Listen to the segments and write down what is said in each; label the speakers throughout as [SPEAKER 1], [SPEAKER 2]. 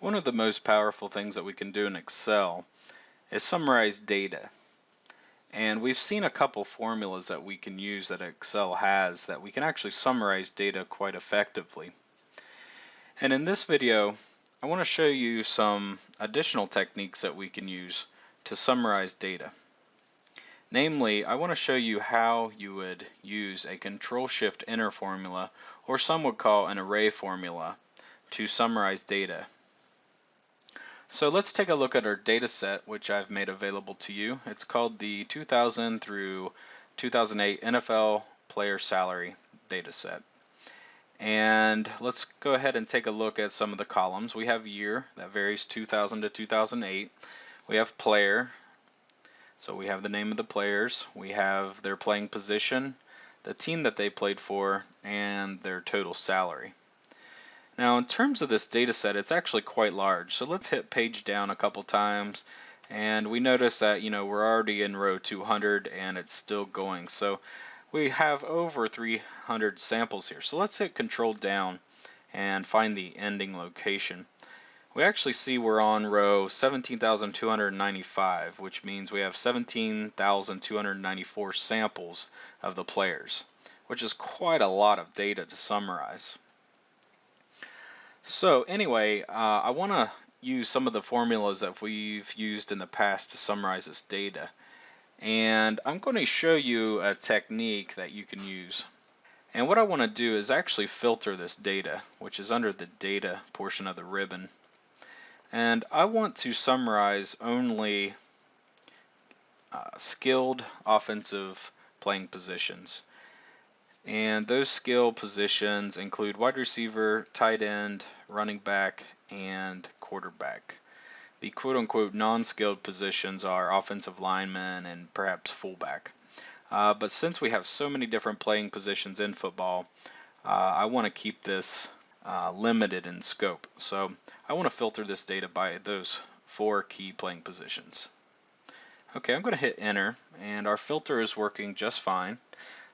[SPEAKER 1] One of the most powerful things that we can do in Excel is summarize data. And we've seen a couple formulas that we can use that Excel has that we can actually summarize data quite effectively. And in this video, I want to show you some additional techniques that we can use to summarize data. Namely, I want to show you how you would use a Control-Shift-Enter formula, or some would call an array formula, to summarize data. So let's take a look at our data set, which I've made available to you. It's called the 2000 through 2008 NFL player salary data set. And let's go ahead and take a look at some of the columns. We have year, that varies 2000 to 2008. We have player, so we have the name of the players. We have their playing position, the team that they played for, and their total salary. Now, in terms of this data set, it's actually quite large. So let's hit page down a couple times, and we notice that we're already in row 200 and it's still going. So we have over 300 samples here. So let's hit Control down and find the ending location. We actually see we're on row 17,295, which means we have 17,294 samples of the players, which is quite a lot of data to summarize. So anyway, I want to use some of the formulas that we've used in the past to summarize this data. And I'm going to show you a technique that you can use. And what I want to do is actually filter this data, which is under the data portion of the ribbon. And I want to summarize only skilled offensive playing positions. And those skill positions include wide receiver, tight end, running back, and quarterback. The quote-unquote non-skilled positions are offensive lineman and perhaps fullback. But since we have so many different playing positions in football, I want to keep this limited in scope. So I want to filter this data by those 4 key playing positions. Okay, I'm going to hit enter, and our filter is working just fine.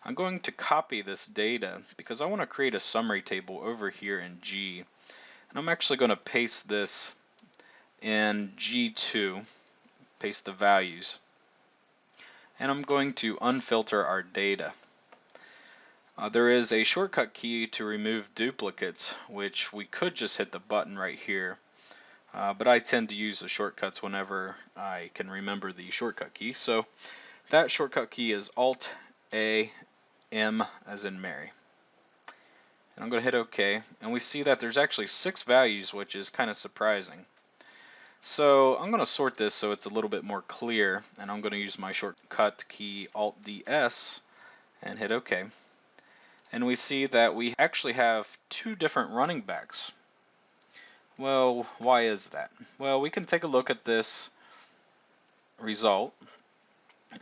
[SPEAKER 1] I'm going to copy this data because I want to create a summary table over here in G. And I'm actually going to paste this in G2, paste the values. And I'm going to unfilter our data. There is a shortcut key to remove duplicates, which we could just hit the button right here. But I tend to use the shortcuts whenever I can remember the shortcut key. So that shortcut key is Alt-A, M as in Mary. And I'm going to hit OK, and we see that there's actually 6 values, which is kind of surprising. So I'm going to sort this so it's a little bit more clear, and I'm going to use my shortcut key Alt-DS and hit OK. And we see that we actually have 2 different running backs. Well, why is that? Well, we can take a look at this result,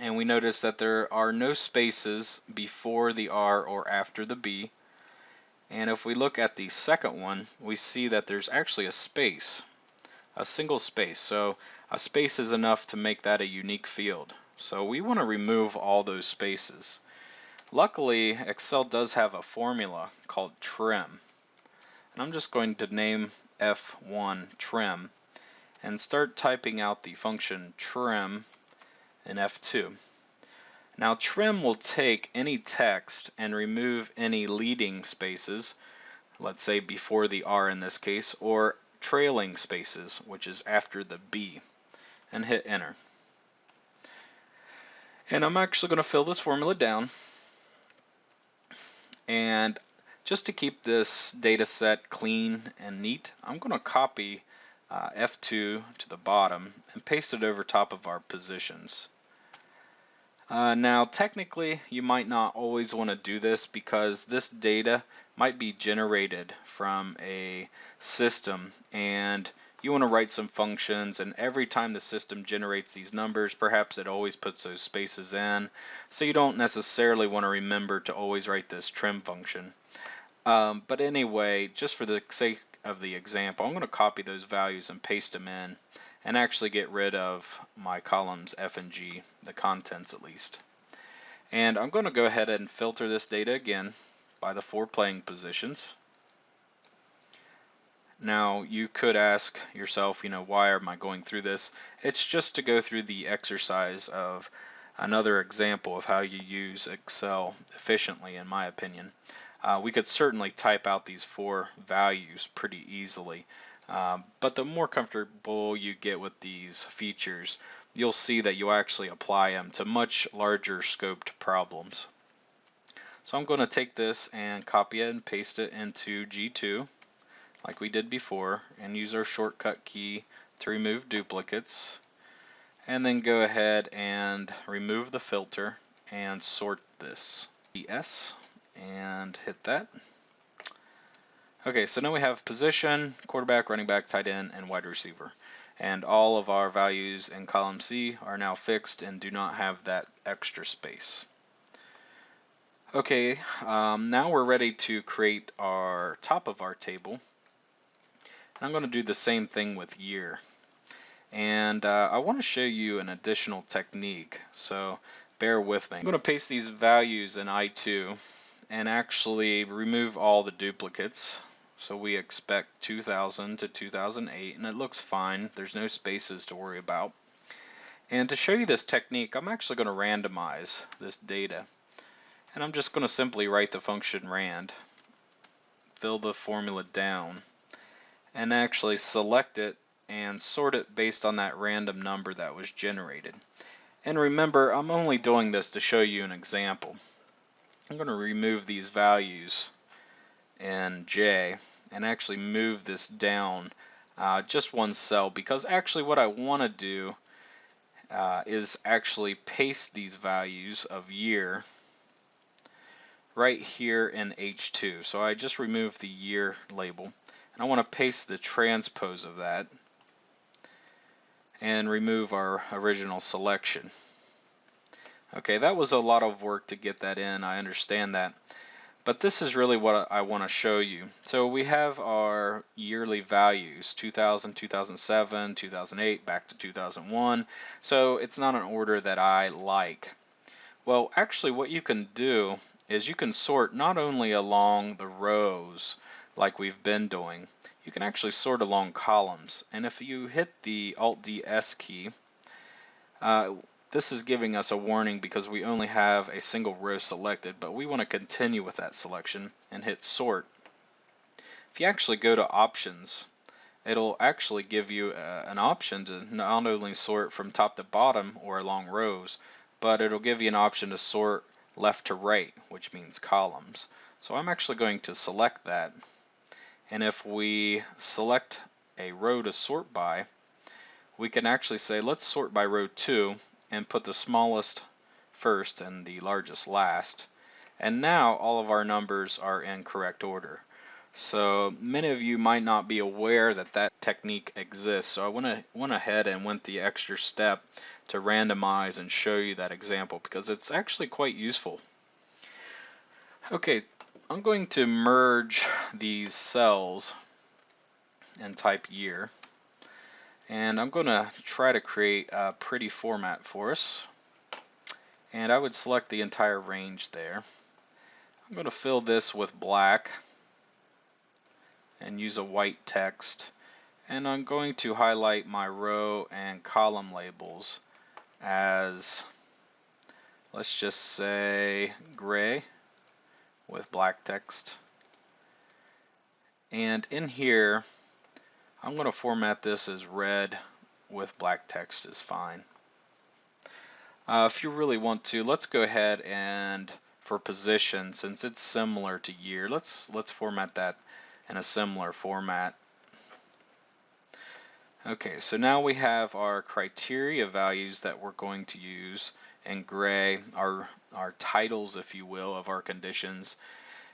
[SPEAKER 1] and we notice that there are no spaces before the R or after the B. And if we look at the second one, we see that there's actually a space, a single space. So a space is enough to make that a unique field. So we want to remove all those spaces. Luckily, Excel does have a formula called trim. And I'm just going to name F1 trim and start typing out the function trim in F2. Now trim will take any text and remove any leading spaces, let's say before the R in this case, or trailing spaces, which is after the B, and hit enter. And I'm actually going to fill this formula down, and just to keep this data set clean and neat, I'm going to copy F2 to the bottom and paste it over top of our positions. Now technically you might not always want to do this because this data might be generated from a system, and you want to write some functions, and every time the system generates these numbers, perhaps it always puts those spaces in, so you don't necessarily want to remember to always write this trim function. But anyway, just for the sake of the example, I'm going to copy those values and paste them in and actually get rid of my columns F and G, the contents at least. And I'm going to go ahead and filter this data again by the 4 playing positions. Now you could ask yourself, why am I going through this? It's just to go through the exercise of another example of how you use Excel efficiently, in my opinion. We could certainly type out these 4 values pretty easily, but the more comfortable you get with these features, you'll see that you'll actually apply them to much larger scoped problems. So I'm going to take this and copy it and paste it into G2 like we did before, and use our shortcut key to remove duplicates, and then go ahead and remove the filter and sort this. ES and hit that. Okay, so now we have position, quarterback, running back, tight end, and wide receiver. And all of our values in column C are now fixed and do not have that extra space. Okay, now we're ready to create our top of our table. I'm going to do the same thing with year. And I want to show you an additional technique, so bear with me. I'm going to paste these values in I2 and actually remove all the duplicates. So we expect 2000 to 2008, and it looks fine. There's no spaces to worry about. And to show you this technique, I'm actually going to randomize this data. And I'm just going to simply write the function rand, fill the formula down, and actually select it and sort it based on that random number that was generated. And remember, I'm only doing this to show you an example. I'm going to remove these values in J and actually move this down just one cell, because actually what I want to do is actually paste these values of year right here in H2. So I just removed the year label, and I want to paste the transpose of that and remove our original selection. Okay, that was a lot of work to get that in, I understand that. But this is really what I want to show you. So we have our yearly values, 2000, 2007, 2008, back to 2001. So it's not an order that I like. Well, actually what you can do is you can sort not only along the rows like we've been doing, you can actually sort along columns. And if you hit the Alt-D-S key, this is giving us a warning because we only have a single row selected, but we want to continue with that selection and hit sort. If you actually go to options, it'll actually give you an option to not only sort from top to bottom or along rows, but it'll give you an option to sort left to right, which means columns. So I'm actually going to select that, and if we select a row to sort by, we can actually say let's sort by row 2 and put the smallest first and the largest last. And now all of our numbers are in correct order. So many of you might not be aware that that technique exists, so I went ahead and went the extra step to randomize and show you that example because it's actually quite useful. Okay, I'm going to merge these cells and type year, and I'm going to try to create a pretty format for us, and I would select the entire range there. I'm going to fill this with black and use a white text, and I'm going to highlight my row and column labels as, let's just say, gray with black text. And in here I'm going to format this as red with black text is fine. If you really want to, let's go ahead and for position, since it's similar to year, let's format that in a similar format. Okay, so now we have our criteria values that we're going to use in gray, our titles, if you will, of our conditions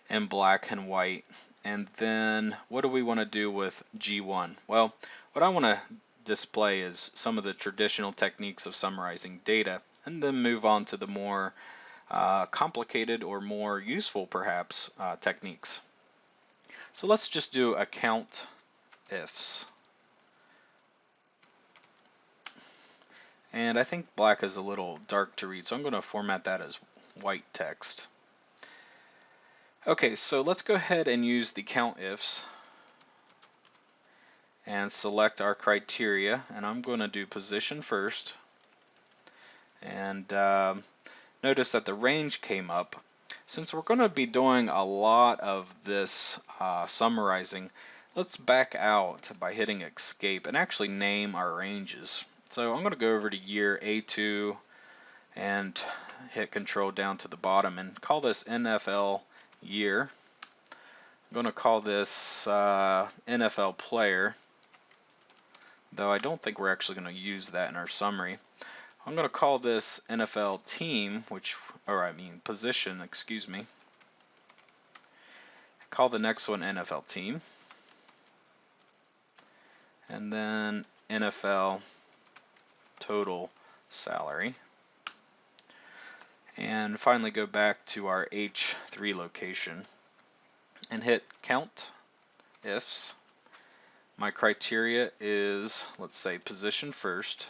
[SPEAKER 1] in black and white. And then what do we want to do with G1? Well, what I want to display is some of the traditional techniques of summarizing data, and then move on to the more complicated or more useful perhaps techniques. So let's just do a count ifs. And I think black is a little dark to read, so I'm going to format that as white text. Okay, so let's go ahead and use the count ifs. and select our criteria, and I'm going to do position first, and notice that the range came up. Since we're going to be doing a lot of this summarizing, let's back out by hitting escape and actually name our ranges. So I'm going to go over to year A2 and hit control down to the bottom and call this NFL year. I'm going to call this NFL player, though I don't think we're actually going to use that in our summary. I'm going to call this NFL team, position, excuse me. Call the next one NFL team. And then NFL total salary. And finally go back to our H3 location and hit count ifs. My criteria is, let's say, position first,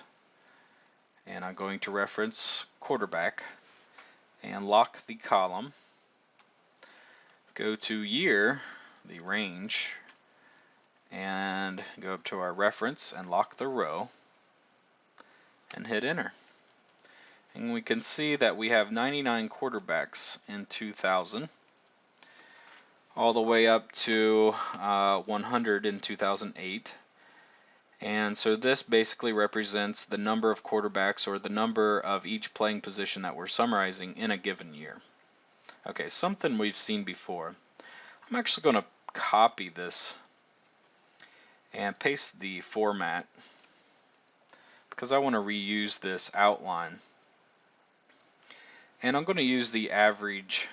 [SPEAKER 1] and I'm going to reference quarterback and lock the column. Go to year, the range, and go up to our reference and lock the row and hit enter. And we can see that we have 99 quarterbacks in 2000, all the way up to 100 in 2008. And so this basically represents the number of quarterbacks, or the number of each playing position that we're summarizing in a given year. Okay, something we've seen before. I'm actually going to copy this and paste the format because I want to reuse this outline. And I'm going to use the average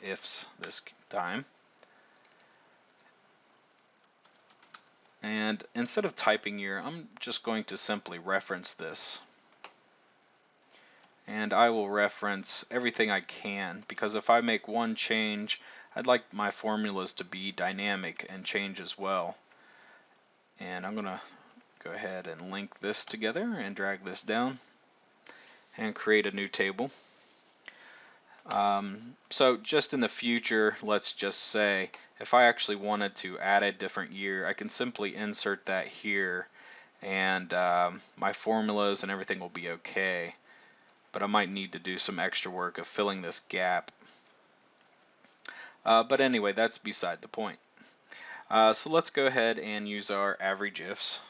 [SPEAKER 1] ifs this time. And instead of typing year, I'm just going to simply reference this. And I will reference everything I can, because if I make one change, I'd like my formulas to be dynamic and change as well. And I'm going to go ahead and link this together and drag this down and create a new table. So just in the future, let's just say if I actually wanted to add a different year, I can simply insert that here, and my formulas and everything will be okay. But I might need to do some extra work of filling this gap. But anyway, that's beside the point. So let's go ahead and use our average ifs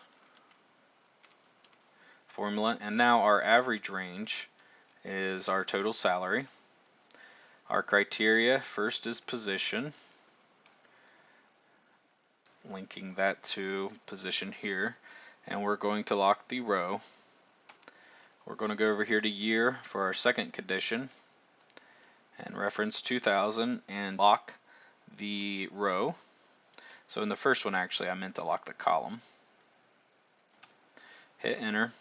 [SPEAKER 1] formula, and now our average range is our total salary. Our criteria first is position, linking that to position here, and we're going to lock the row. We're going to go over here to year for our second condition and reference 2000 and lock the row. So in the first one, actually, I meant to lock the column. Hit enter.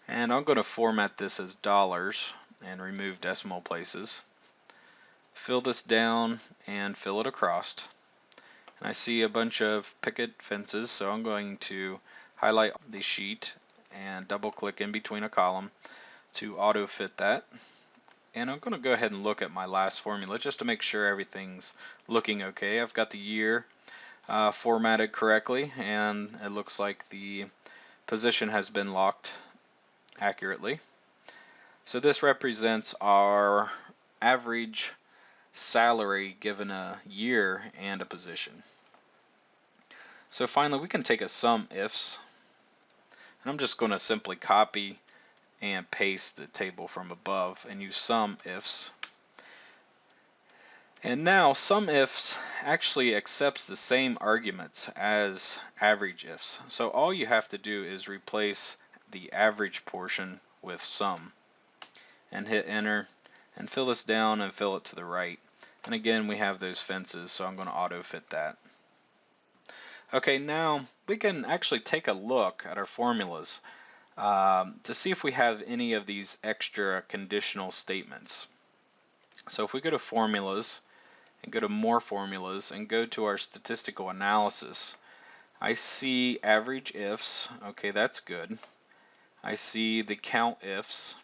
[SPEAKER 1] And I'm going to format this as dollars and remove decimal places. Fill this down and fill it across. And I see a bunch of picket fences, so I'm going to highlight the sheet and double click in between a column to auto fit that. And I'm going to go ahead and look at my last formula just to make sure everything's looking okay. I've got the year formatted correctly, and it looks like the position has been locked accurately. So this represents our average salary given a year and a position. So finally, we can take a sum ifs, and I'm just going to simply copy and paste the table from above and use sum ifs. And now sum ifs actually accepts the same arguments as average ifs. So all you have to do is replace the average portion with sum and hit enter and fill this down and fill it to the right. And again, we have those fences, so I'm going to auto fit that. Okay, now we can actually take a look at our formulas to see if we have any of these extra conditional statements. So if we go to formulas and go to more formulas and go to our statistical analysis, I see average ifs. Okay, that's good. I see the count ifs,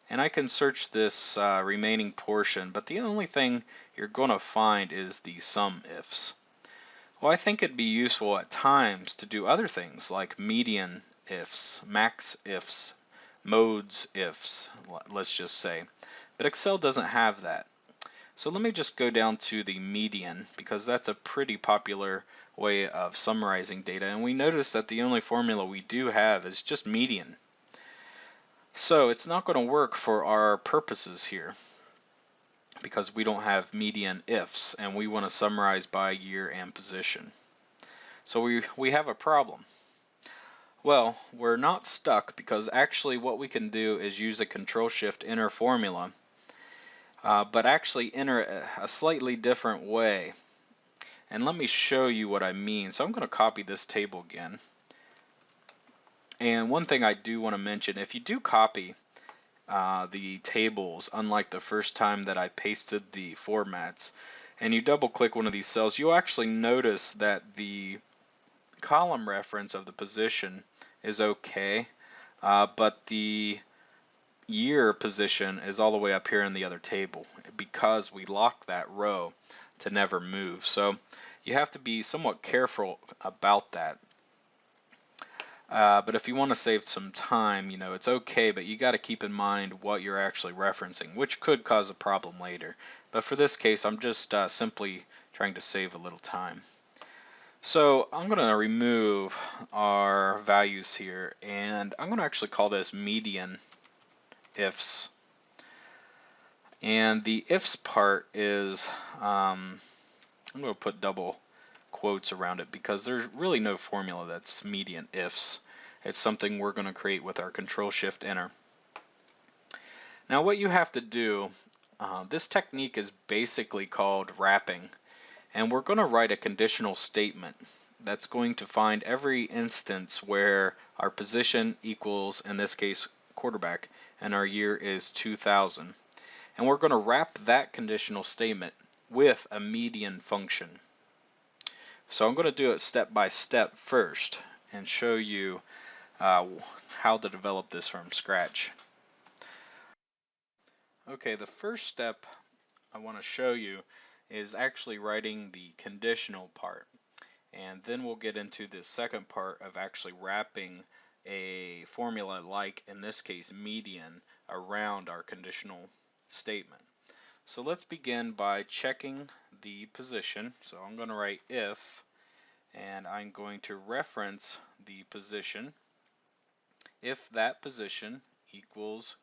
[SPEAKER 1] and I can search this remaining portion, but the only thing you're going to find is the sum ifs. Well, I think it'd be useful at times to do other things like median ifs, max ifs, modes ifs, let's just say. But Excel doesn't have that. So let me just go down to the median because that's a pretty popular way of summarizing data. And we notice that the only formula we do have is just median. So it's not going to work for our purposes here because we don't have median ifs and we want to summarize by year and position. So we have a problem. Well, we're not stuck because actually what we can do is use a Control-Shift-Enter formula, but actually enter it a slightly different way. And let me show you what I mean. So I'm going to copy this table again. And one thing I do want to mention, if you do copy the tables, unlike the first time that I pasted the formats, and you double click one of these cells, you'll actually notice that the column reference of the position is okay, but the year position is all the way up here in the other table because we locked that row to never move. So you have to be somewhat careful about that. But if you want to save some time, it's okay, but you got to keep in mind what you're actually referencing, which could cause a problem later. But for this case, I'm just simply trying to save a little time. So I'm going to remove our values here, and I'm going to actually call this median ifs. And the ifs part is, I'm going to put double quotes around it because there's really no formula that's median ifs. It's something we're going to create with our Control-Shift-Enter. Now what you have to do, this technique is basically called wrapping. And we're going to write a conditional statement that's going to find every instance where our position equals, in this case, quarterback, and our year is 2000. And we're going to wrap that conditional statement with a median function. So I'm going to do it step by step first and show you how to develop this from scratch. Okay, the first step I want to show you is actually writing the conditional part, and then we'll get into the second part of actually wrapping a formula, like in this case median, around our conditional statement. So let's begin by checking the position. So I'm going to write if, and I'm going to reference the position if that position equals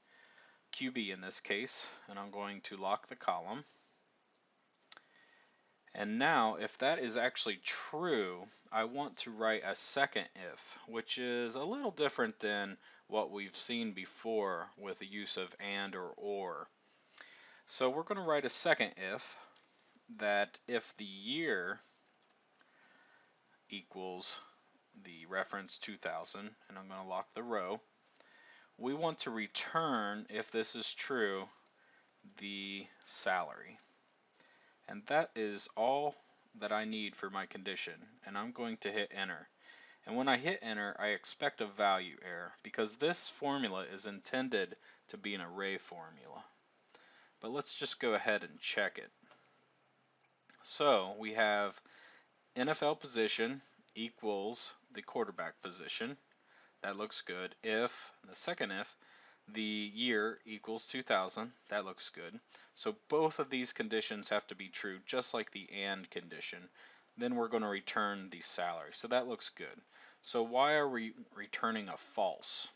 [SPEAKER 1] QB in this case, and I'm going to lock the column. And now, if that is actually true, I want to write a second if, which is a little different than what we've seen before with the use of and or. So we're going to write a second if, that if the year equals the reference 2000, and I'm going to lock the row, we want to return, if this is true, the salary. And that is all that I need for my condition, and I'm going to hit enter. And when I hit enter, I expect a value error because this formula is intended to be an array formula. But let's just go ahead and check it. So we have NFL position equals the quarterback position. That looks good. If, the second if, the year equals 2000, that looks good. So both of these conditions have to be true, just like the and condition. Then we're going to return the salary. So that looks good. So why are we returning a false?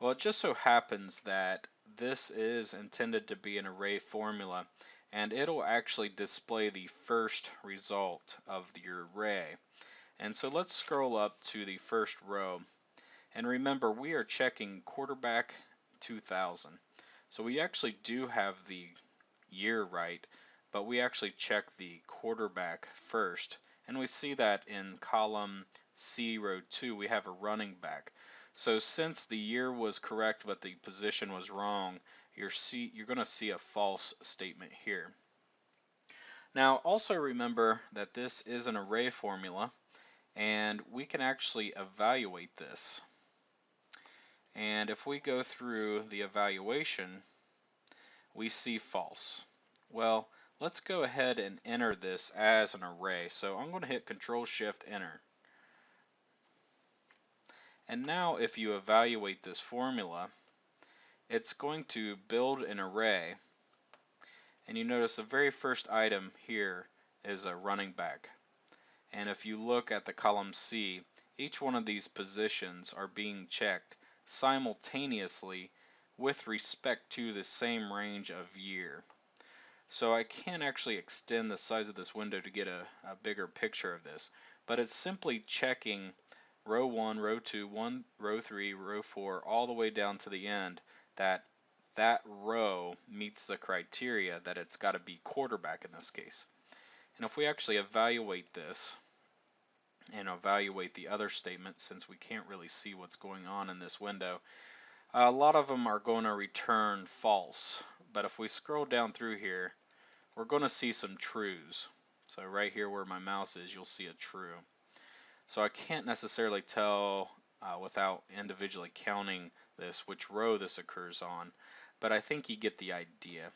[SPEAKER 1] Well, it just so happens that this is intended to be an array formula, and it'll actually display the first result of your array. And so let's scroll up to the first row. And remember, we are checking quarterback 2000. So we actually do have the year right, but we actually check the quarterback first. And we see that in column C, row 2, we have a running back. So since the year was correct but the position was wrong, you're going to see a false statement here. Now also remember that this is an array formula, and we can actually evaluate this. And if we go through the evaluation, we see false. Well, let's go ahead and enter this as an array. So I'm going to hit Control Shift Enter. And now if you evaluate this formula, it's going to build an array. And you notice the very first item here is a running back. And if you look at the column C, each one of these positions are being checked simultaneously with respect to the same range of year. So I can actually extend the size of this window to get a bigger picture of this, but it's simply checking row 1, row 2, row 3, row 4, all the way down to the end, that row meets the criteria that it's got to be quarterback in this case. And if we actually evaluate this and evaluate the other statements, since we can't really see what's going on in this window, a lot of them are going to return false. But if we scroll down through here, we're going to see some trues. So right here where my mouse is, you'll see a true. So I can't necessarily tell without individually counting this which row this occurs on, but I think you get the idea.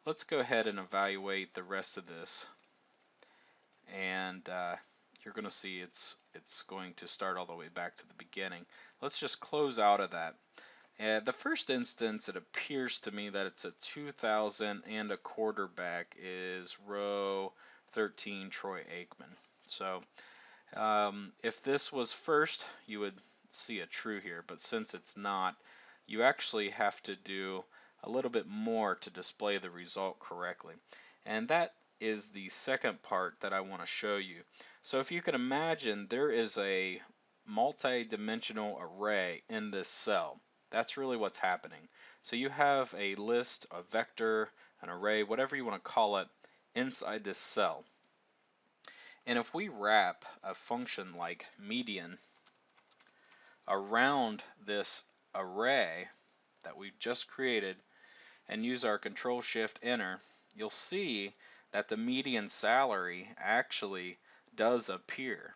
[SPEAKER 1] Let's go ahead and evaluate the rest of this, and you're going to see it's going to start all the way back to the beginning. Let's just close out of that. The first instance, it appears to me that it's a 2000 and a quarterback is row 13, Troy Aikman. So if this was first, you would see a true here, but since it's not, you actually have to do a little bit more to display the result correctly. And that is the second part that I want to show you. So if you can imagine, there is a multi-dimensional array in this cell. That's really what's happening. So you have a list, a vector, an array, whatever you want to call it, inside this cell. And if we wrap a function like median around this array that we just created and use our Control Shift Enter, you'll see that the median salary actually does appear.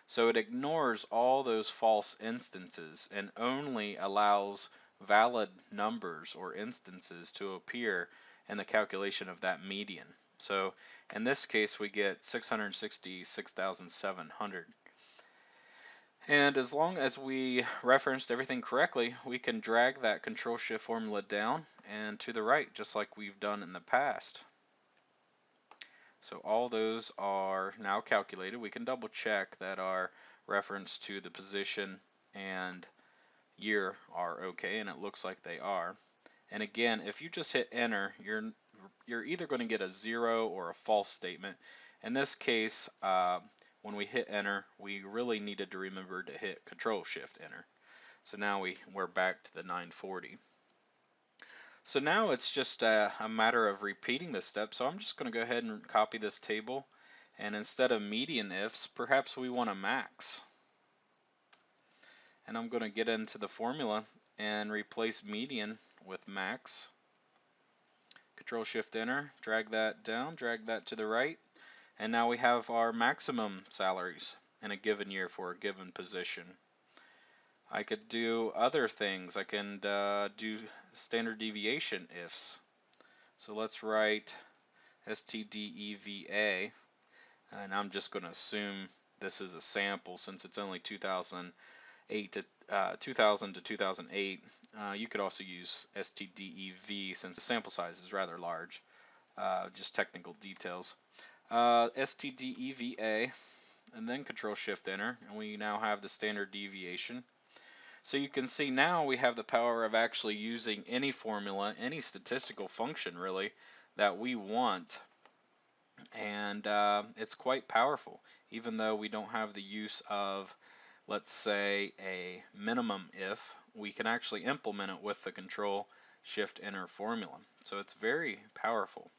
[SPEAKER 1] So it ignores all those false instances and only allows valid numbers or instances to appear in the calculation of that median. So in this case we get 666,700. And as long as we referenced everything correctly, we can drag that Control Shift formula down and to the right, just like we've done in the past. So all those are now calculated. We can double check that our reference to the position and year are okay, and it looks like they are. And again, if you just hit enter, you're either going to get a 0 or a false statement. In this case, when we hit enter, we really needed to remember to hit Control Shift Enter. So now we're back to the 940. So now it's just a matter of repeating this step. So I'm just going to go ahead and copy this table, and instead of median ifs, perhaps we want a max. And I'm going to get into the formula and replace median with max. Control Shift Enter, drag that down, drag that to the right, and now we have our maximum salaries in a given year for a given position. I could do other things. I can do standard deviation ifs. So let's write STDEVA, and I'm just going to assume this is a sample since it's only 2000 to 2008. You could also use STDEV since the sample size is rather large. Just technical details. STDEVA, and then Control Shift Enter, and we now have the standard deviation. So you can see now we have the power of actually using any formula, any statistical function really, that we want. And it's quite powerful, even though we don't have the use of, let's say, a minimum if. We can actually implement it with the Control Shift Enter formula. So it's very powerful.